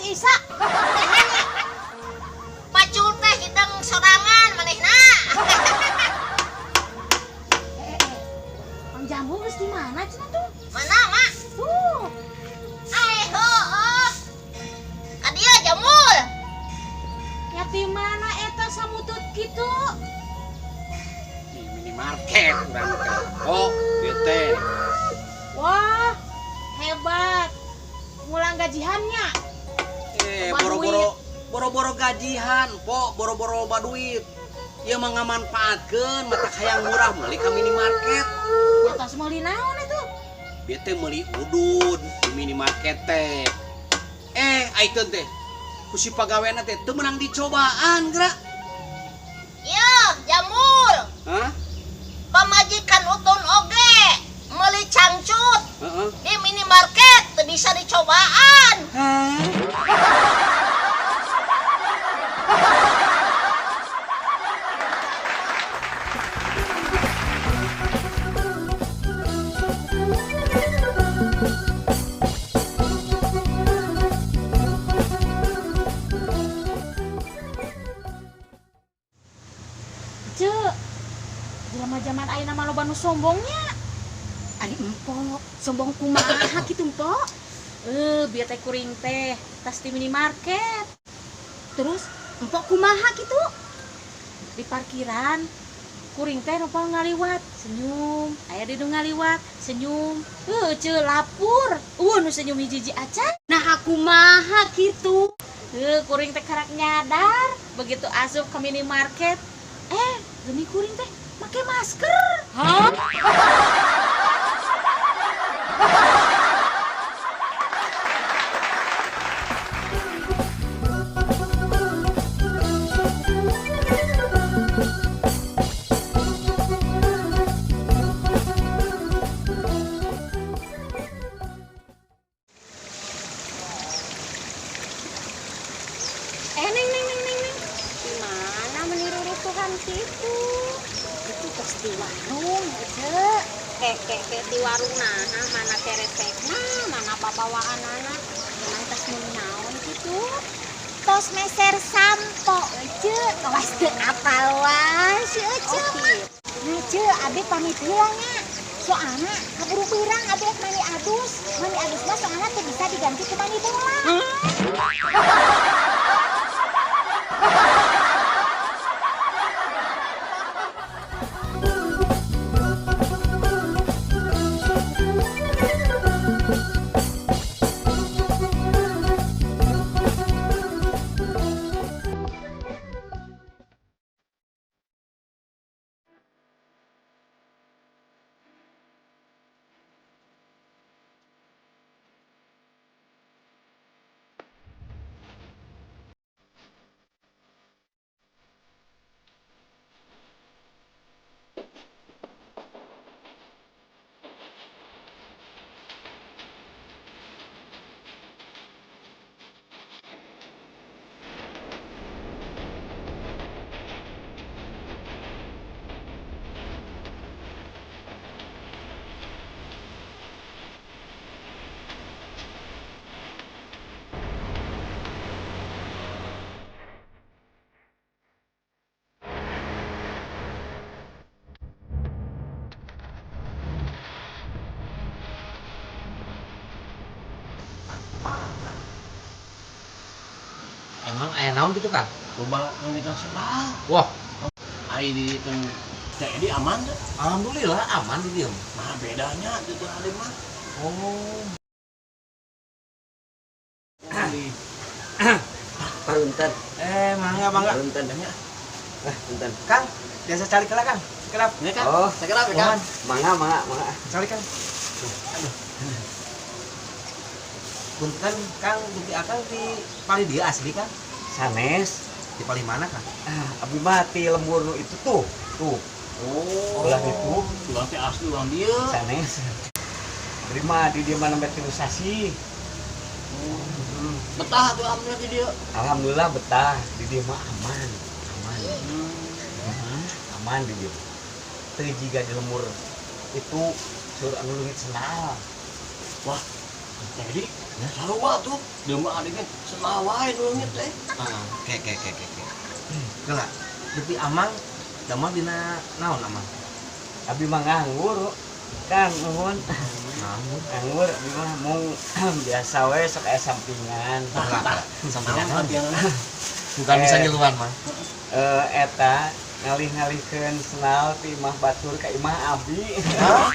si Isa. Pacul teh hidang sorangan manehna. Mang Jambu geus di mana cenah tuh? Mana, Mak? Tuh. Oh. Kadieu Jamul. Ya di mana eta samutut kitu? Di minimarket urang teh. Oh, dieu teh. Wah, hebat. Ngulang gajiannya. Boro-boro gajian, po, boro-boro loba duit. Ieu mah ngamanfaatkeun mata hayang murah meuli ka minimarket. Nyatos meuli naon itu? Dia teh meuli udud di minimarket teh. Aikeun teh. Ku si pagawena teh teu meunang dicobaan, geura. Ieu Jamul. Hah? Pamajikan utun oge meuli cangcut Heeh. di minimarket teu bisa dicobaan. Cek. Jelema zaman ayeuna mah loba nu sombongnya. Ari empok, sombong kumaha kitu empok? Biar teh kuring teh tas di minimarket. Terus empok kumaha kitu? Di parkiran kuring teh nopal ngaliwat, senyum. Aya di nu ngaliwat, senyum. Ceu lapur. Nu senyum hiji-hiji acan. Nah kumaha kitu? Kuring teh karak nyadar begitu asup ke minimarket. Geni kuring teh make masker. Hah? Neng. Gimana meniru Tuhan situ? Itu tos di warung, Cek. Kek di warung nah, mana keresekna, mana babawaanana. Emang tos mun naon kitu? Tos meser sampo, Cek. Awas teu apal wae, Cek. Nah, Cek, abi pamit heula nya. Soalna kaburu pirang abi rek mani adus. Mani adus mah soalna teu bisa diganti ku mani bola. Emang aya naon gitu kan? Coba ngelikan selah. Wah, Ai di kan jadi aman teh. alhamdulillah aman di dieu. Nah, bedanya itu ada mah. Oh. Punten. Mangga. Punten. Punten. Kang, biasa cari kala Kang. Sekedap. Ya kan? Oh, Sekarang ya kan? mangga. Cari Kang. Punten Kang, bukti akang di Pali dia asli Kang. Sanes. Di Pali mana Kang? Abi mati lembur nu itu tuh. Oh. Ulah itu. Ulang teh asli ulang dia. Sanes. Terima di dia mana sasi. Betah tuh alhamdulillah di dia. Alhamdulillah betah. Di dia mah aman. Aman di dia. Teu jiga di lembur itu suruh anu leungit senal. Wah, jadi Lalu mah tuh, dia mah adiknya senawai dulunya teh. Oke. Geula, beuti amang damel dina naon amang? Abi mah nganggur, kan nuhun. Nganggur. Nganggur, abi mah mung biasa we sok aya sampingan. Sampingan naon? Bukan bisa nyeluan mah. Eta ngalih-ngalihkeun senal ti imah batur ka imah abi. Hah?